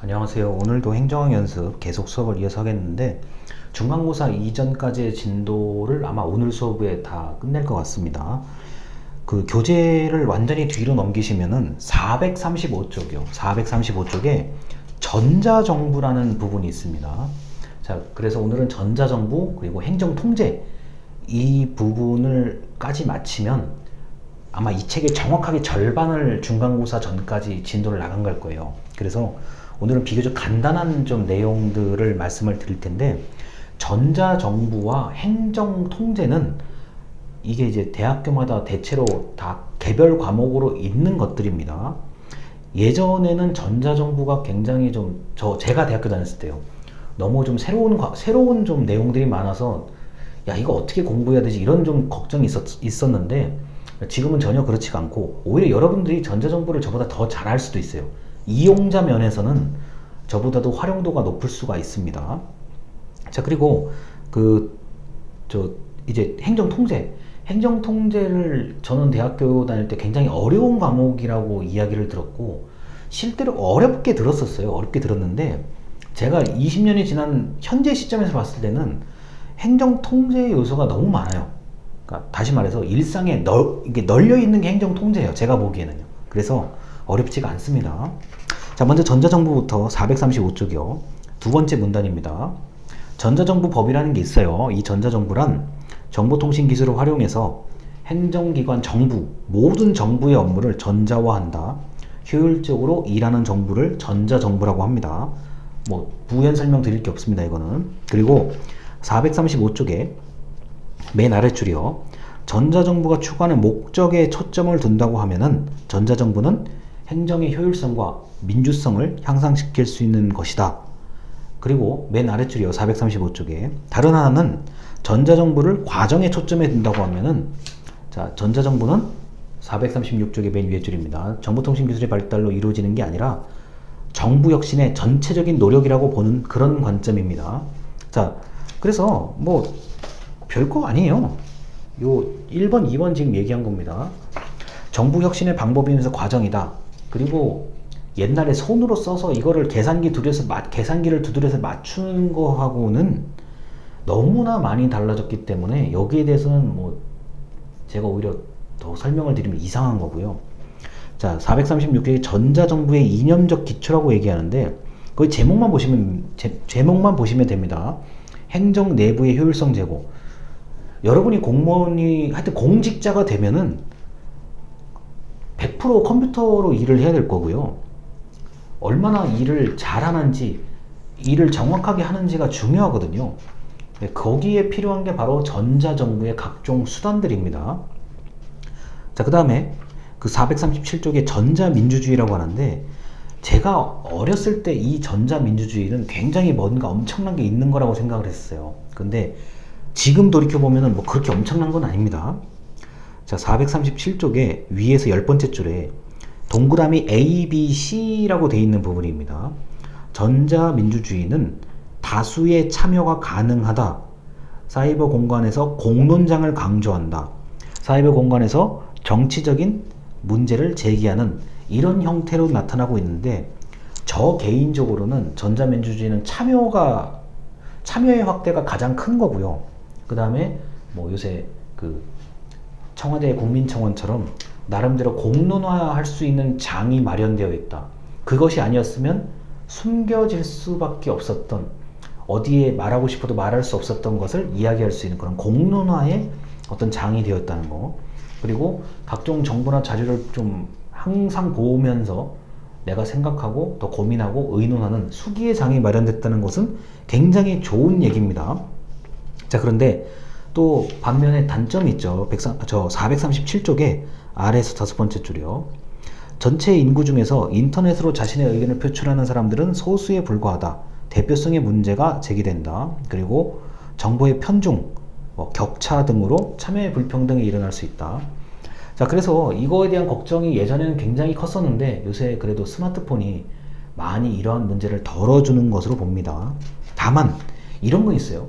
안녕하세요. 오늘도 행정학 연습 계속 수업을 이어서 하겠는데 중간고사 이전까지의 진도를 아마 오늘 수업에 다 끝낼 것 같습니다. 그 교재를 완전히 뒤로 넘기시면은 435쪽이요. 435쪽에 전자정부라는 부분이 있습니다. 자, 그래서 오늘은 전자정부 그리고 행정통제 이 부분을까지 마치면 아마 이 책의 정확하게 절반을 중간고사 전까지 진도를 나간 걸 거예요. 그래서 오늘은 비교적 간단한 좀 내용들을 말씀을 드릴 텐데, 전자정부와 행정통제는 이게 이제 대학교마다 대체로 다 개별 과목으로 있는 것들입니다. 예전에는 전자정부가 굉장히 제가 대학교 다녔을 때요. 너무 좀 새로운 좀 내용들이 많아서, 야, 이거 어떻게 공부해야 되지? 이런 좀 걱정이 있었는데, 지금은 전혀 그렇지가 않고, 오히려 여러분들이 전자정부를 저보다 더 잘할 수도 있어요. 이용자 면에서는 저보다도 활용도가 높을 수가 있습니다. 자, 그리고 이제 행정통제를 저는 대학교 다닐 때 굉장히 어려운 과목이라고 이야기를 들었고, 실제로 어렵게 들었었어요. 어렵게 들었는데, 제가 20년이 지난 현재 시점에서 봤을 때는 행정통제 요소가 너무 많아요. 그러니까 다시 말해서 일상에 이게 널려 있는 게 행정통제예요. 제가 보기에는요. 그래서 어렵지가 않습니다. 자, 먼저 전자정부부터 435쪽이요. 두 번째 문단입니다. 전자정부법이라는 게 있어요. 이 전자정부란 정보통신기술을 활용해서 행정기관 정부, 모든 정부의 업무를 전자화한다. 효율적으로 일하는 정부를 전자정부라고 합니다. 뭐 부연 설명 드릴 게 없습니다. 이거는. 그리고 435쪽에 맨 아랫줄이요. 전자정부가 추구하는 목적에 초점을 둔다고 하면은 전자정부는 행정의 효율성과 민주성을 향상시킬 수 있는 것이다. 그리고 맨 아랫줄이요. 435쪽에 다른 하나는 전자정부를 과정에 초점에 둔다고 하면은, 자, 전자정부는 436쪽의 맨 위에 줄입니다. 정보통신기술의 발달로 이루어지는 게 아니라 정부 혁신의 전체적인 노력이라고 보는 그런 관점입니다. 자, 그래서 뭐 별거 아니에요. 요 1번, 2번 지금 얘기한 겁니다. 정부 혁신의 방법이면서 과정이다. 그리고 옛날에 손으로 써서 이거를 계산기를 두드려서 맞추는 거하고는 너무나 많이 달라졌기 때문에 여기에 대해서는 뭐 제가 오히려 더 설명을 드리면 이상한 거고요. 자, 436쪽에 전자정부의 이념적 기초라고 얘기하는데, 거기 제목만 보시면 됩니다. 행정 내부의 효율성 제고. 여러분이 하여튼 공직자가 되면은 100% 컴퓨터로 일을 해야 될 거고요. 얼마나 일을 잘하는지, 일을 정확하게 하는지가 중요하거든요. 거기에 필요한 게 바로 전자정부의 각종 수단들입니다. 자, 그 다음에 그 437쪽에 전자민주주의라고 하는데, 제가 어렸을 때 이 전자민주주의는 굉장히 뭔가 엄청난 게 있는 거라고 생각을 했어요. 근데 지금 돌이켜보면 뭐 그렇게 엄청난 건 아닙니다. 자, 437쪽에 위에서 10번째 줄에 동그라미 A, B, C라고 되어 있는 부분입니다. 전자민주주의는 다수의 참여가 가능하다. 사이버 공간에서 공론장을 강조한다. 사이버 공간에서 정치적인 문제를 제기하는 이런 형태로 나타나고 있는데, 저 개인적으로는 전자민주주의는 참여의 확대가 가장 큰 거고요. 그 다음에 뭐 요새 그 청와대 국민청원처럼 나름대로 공론화할 수 있는 장이 마련되어 있다. 그것이 아니었으면 숨겨질 수밖에 없었던, 어디에 말하고 싶어도 말할 수 없었던 것을 이야기할 수 있는 그런 공론화의 어떤 장이 되었다는 거. 그리고 각종 정보나 자료를 좀 항상 보면서 내가 생각하고 더 고민하고 의논하는 수기의 장이 마련됐다는 것은 굉장히 좋은 얘기입니다. 자, 그런데 또 반면에 단점이 있죠. 437쪽에 아래에서 5번째 줄이요. 전체 인구 중에서 인터넷으로 자신의 의견을 표출하는 사람들은 소수에 불과하다. 대표성의 문제가 제기된다. 그리고 정보의 편중, 격차 등으로 참여의 불평등이 일어날 수 있다. 자, 그래서 이거에 대한 걱정이 예전에는 굉장히 컸었는데, 요새 그래도 스마트폰이 많이 이러한 문제를 덜어주는 것으로 봅니다. 다만 이런 건 있어요.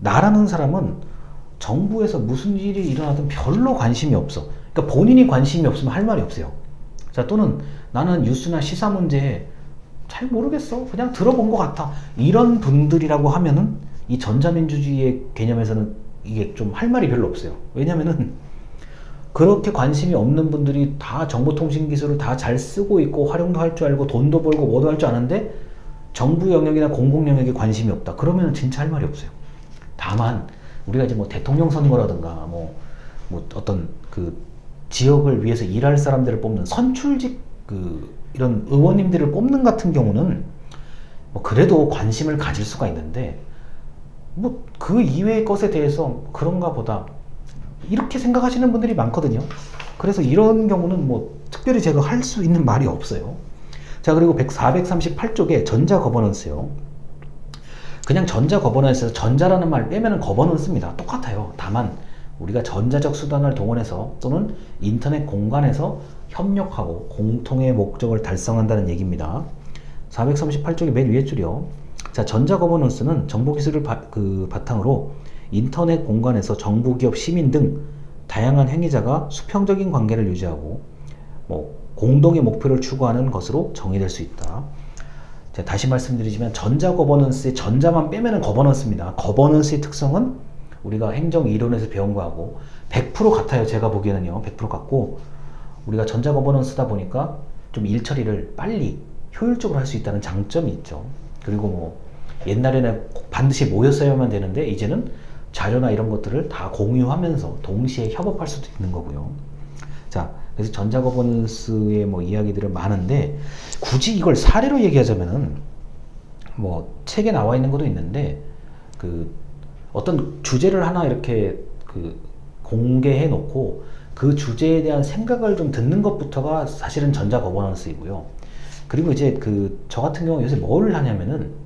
나라는 사람은 정부에서 무슨 일이 일어나든 별로 관심이 없어. 그러니까 본인이 관심이 없으면 할 말이 없어요. 자, 또는 나는 뉴스나 시사 문제에 잘 모르겠어. 그냥 들어본 것 같아. 이런 분들이라고 하면은 이 전자민주주의의 개념에서는 이게 좀 할 말이 별로 없어요. 왜냐면은 그렇게 관심이 없는 분들이 다 정보통신 기술을 다 잘 쓰고 있고 활용도 할 줄 알고 돈도 벌고 뭐도 할 줄 아는데 정부 영역이나 공공 영역에 관심이 없다. 그러면 진짜 할 말이 없어요. 다만 우리가 이제 뭐 대통령 선거라든가 뭐 어떤 그 지역을 위해서 일할 사람들을 뽑는 선출직 이런 의원님들을 뽑는 같은 경우는 뭐 그래도 관심을 가질 수가 있는데 뭐 그 이외의 것에 대해서 그런가 보다 이렇게 생각하시는 분들이 많거든요. 그래서 이런 경우는 뭐 특별히 제가 할 수 있는 말이 없어요. 자, 그리고 438쪽에 전자 거버넌스요. 그냥 전자 거버넌스에서 전자라는 말 빼면은 거버넌스입니다. 똑같아요. 다만 우리가 전자적 수단을 동원해서 또는 인터넷 공간에서 협력하고 공통의 목적을 달성한다는 얘기입니다. 438쪽의 맨 위에 줄이요. 자, 전자 거버넌스는 정보 기술을 바탕으로 인터넷 공간에서 정부, 기업, 시민 등 다양한 행위자가 수평적인 관계를 유지하고 공동의 목표를 추구하는 것으로 정의될 수 있다. 자, 다시 말씀드리지만 전자 거버넌스의 전자만 빼면은 거버넌스입니다. 거버넌스의 특성은 우리가 행정 이론에서 배운 거하고 100% 같아요. 제가 보기에는요. 100% 같고 우리가 전자 거버넌스다 보니까 좀 일 처리를 빨리 효율적으로 할 수 있다는 장점이 있죠. 그리고 뭐 옛날에는 반드시 모였어야만 되는데 이제는 자료나 이런 것들을 다 공유하면서 동시에 협업할 수도 있는 거고요. 자, 그래서 전자 거버넌스의 뭐 이야기들은 많은데 굳이 이걸 사례로 얘기하자면은 뭐 책에 나와 있는 것도 있는데 어떤 주제를 하나 이렇게 공개해 놓고 그 주제에 대한 생각을 좀 듣는 것부터가 사실은 전자 거버넌스이고요. 그리고 이제 저 같은 경우 요새 뭘 하냐면은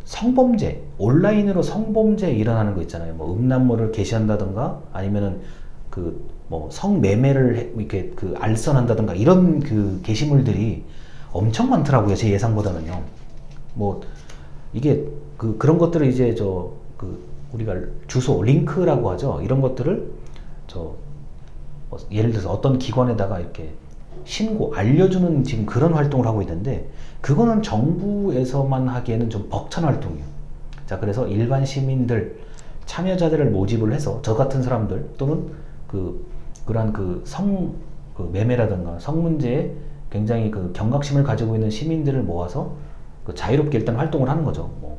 성범죄, 온라인으로 성범죄 일어나는 거 있잖아요. 뭐 음란물을 게시한다던가 아니면은 뭐 성매매를 이렇게 알선한다던가 이런 게시물들이 엄청 많더라고요. 제 예상보다는요. 뭐 이게 그런 것들을 이제 우리가 주소, 링크라고 하죠. 이런 것들을 예를 들어서 어떤 기관에다가 이렇게 알려주는 지금 그런 활동을 하고 있는데 그거는 정부에서만 하기에는 좀 벅찬 활동이에요. 자, 그래서 일반 시민들, 참여자들을 모집을 해서 저 같은 사람들 또는 그러한 매매라든가 성 문제에 굉장히 경각심을 가지고 있는 시민들을 모아서 자유롭게 일단 활동을 하는 거죠. 뭐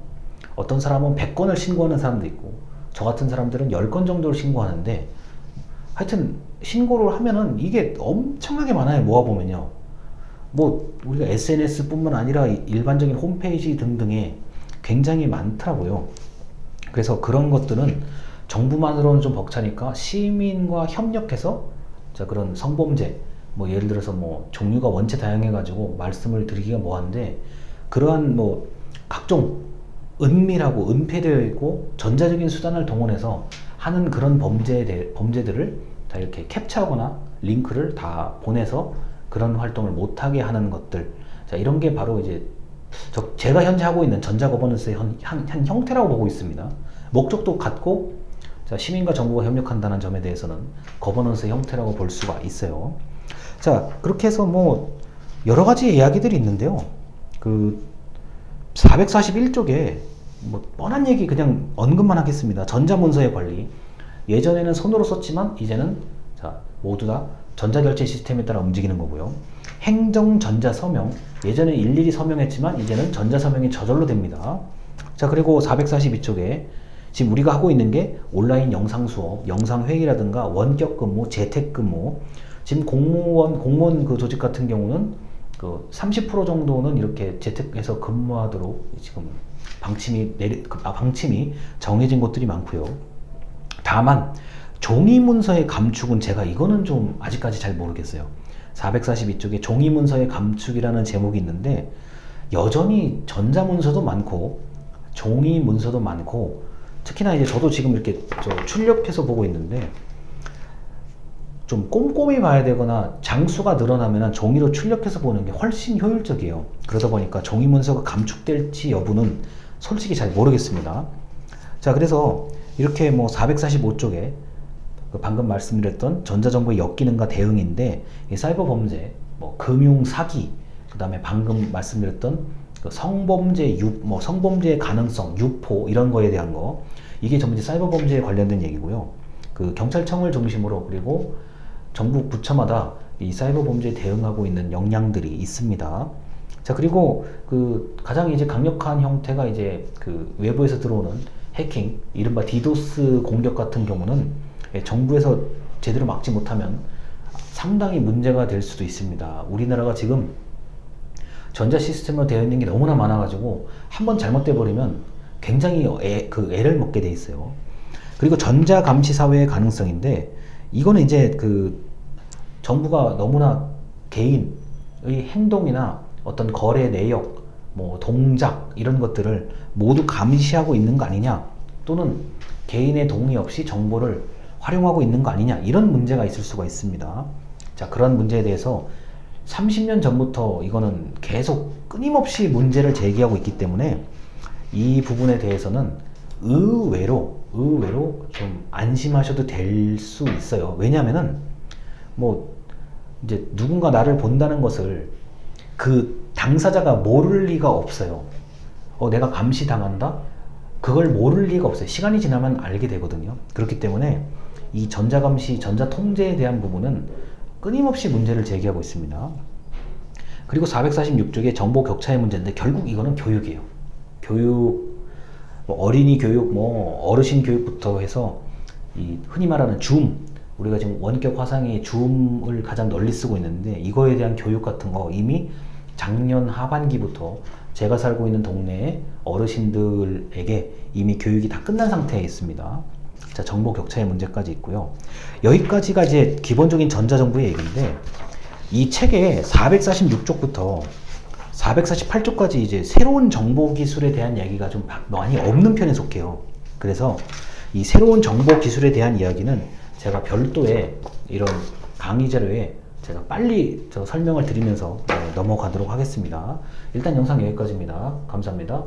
어떤 사람은 100건을 신고하는 사람도 있고 저 같은 사람들은 10건 정도를 신고하는데 하여튼 신고를 하면은 이게 엄청나게 많아요. 모아보면요. 뭐 우리가 SNS 뿐만 아니라 일반적인 홈페이지 등등에 굉장히 많더라고요. 그래서 그런 것들은 정부만으로는 좀 벅차니까 시민과 협력해서 그런 성범죄 뭐 예를 들어서 뭐 종류가 원체 다양해가지고 말씀을 드리기가 뭐한데 그러한 뭐 각종 은밀하고 은폐되어 있고 전자적인 수단을 동원해서 하는 그런 범죄들을 다 이렇게 캡처하거나 링크를 다 보내서 그런 활동을 못하게 하는 것들. 자, 이런 게 바로 이제 제가 현재 하고 있는 전자 거버넌스의 한 형태라고 보고 있습니다. 목적도 같고 시민과 정부가 협력한다는 점에 대해서는 거버넌스의 형태라고 볼 수가 있어요. 자, 그렇게 해서 뭐 여러 가지 이야기들이 있는데요. 441쪽에 뭐 뻔한 얘기 그냥 언급만 하겠습니다. 전자문서의 관리. 예전에는 손으로 썼지만 이제는 모두 다 전자결제 시스템에 따라 움직이는 거고요. 행정 전자서명. 예전에 일일이 서명했지만 이제는 전자서명이 저절로 됩니다. 자, 그리고 442쪽에 지금 우리가 하고 있는 게 온라인 영상 수업, 영상 회의라든가 원격 근무, 재택 근무. 지금 공무원 조직 같은 경우는 30% 정도는 이렇게 재택해서 근무하도록 지금 방침이 정해진 곳들이 많고요. 다만 종이 문서의 감축은 제가 이거는 좀 아직까지 잘 모르겠어요. 442쪽에 종이 문서의 감축이라는 제목이 있는데 여전히 전자 문서도 많고 종이 문서도 많고 특히나 이제 저도 지금 이렇게 출력해서 보고 있는데 좀 꼼꼼히 봐야 되거나 장수가 늘어나면 종이로 출력해서 보는 게 훨씬 효율적이에요. 그러다 보니까 종이 문서가 감축될지 여부는 솔직히 잘 모르겠습니다. 자, 그래서 이렇게 뭐 445쪽에 방금 말씀드렸던 전자정보의 역기능과 대응인데 이 사이버 범죄, 뭐 금융 사기, 다음에 방금 말씀드렸던 그 성범죄의 가능성, 유포 이런 거에 대한 거, 이게 전부 이제 사이버 범죄에 관련된 얘기고요. 그 경찰청을 중심으로 그리고 전국 부처마다 이 사이버 범죄에 대응하고 있는 역량들이 있습니다. 자, 그리고 그 가장 이제 강력한 형태가 이제 그 외부에서 들어오는 해킹, 이른바 디도스 공격 같은 경우는 정부에서 제대로 막지 못하면 상당히 문제가 될 수도 있습니다. 우리나라가 지금 전자 시스템으로 되어 있는 게 너무나 많아가지고 한번 잘못돼 버리면 굉장히 애를 먹게 돼 있어요. 그리고 전자 감시 사회의 가능성인데, 이거는 이제 그 정부가 너무나 개인의 행동이나 어떤 거래 내역, 뭐 동작 이런 것들을 모두 감시하고 있는 거 아니냐, 또는 개인의 동의 없이 정보를 활용하고 있는 거 아니냐, 이런 문제가 있을 수가 있습니다. 자, 그런 문제에 대해서 30년 전부터 이거는 계속 끊임없이 문제를 제기하고 있기 때문에 이 부분에 대해서는 의외로 좀 안심하셔도 될 수 있어요. 왜냐하면은 뭐 이제 누군가 나를 본다는 것을 그 당사자가 모를 리가 없어요. 내가 감시당한다? 그걸 모를 리가 없어요. 시간이 지나면 알게 되거든요. 그렇기 때문에 이 전자감시, 전자통제에 대한 부분은 끊임없이 문제를 제기하고 있습니다. 그리고 446쪽에 정보 격차의 문제인데, 결국 이거는 교육이에요. 교육, 뭐 어린이 교육, 뭐 어르신 교육부터 해서 이 흔히 말하는 줌, 우리가 지금 원격 화상의 줌을 가장 널리 쓰고 있는데, 이거에 대한 교육 같은 거 이미 작년 하반기부터 제가 살고 있는 동네의 어르신들에게 이미 교육이 다 끝난 상태에 있습니다. 자, 정보 격차의 문제까지 있고요. 여기까지가 이제 기본적인 전자정부의 얘기인데, 이 책의 446쪽부터 448쪽까지 이제 새로운 정보 기술에 대한 이야기가 좀 많이 없는 편에 속해요. 그래서 이 새로운 정보 기술에 대한 이야기는 제가 별도의 이런 강의 자료에 제가 빨리 설명을 드리면서 넘어가도록 하겠습니다. 일단 영상 여기까지입니다. 감사합니다.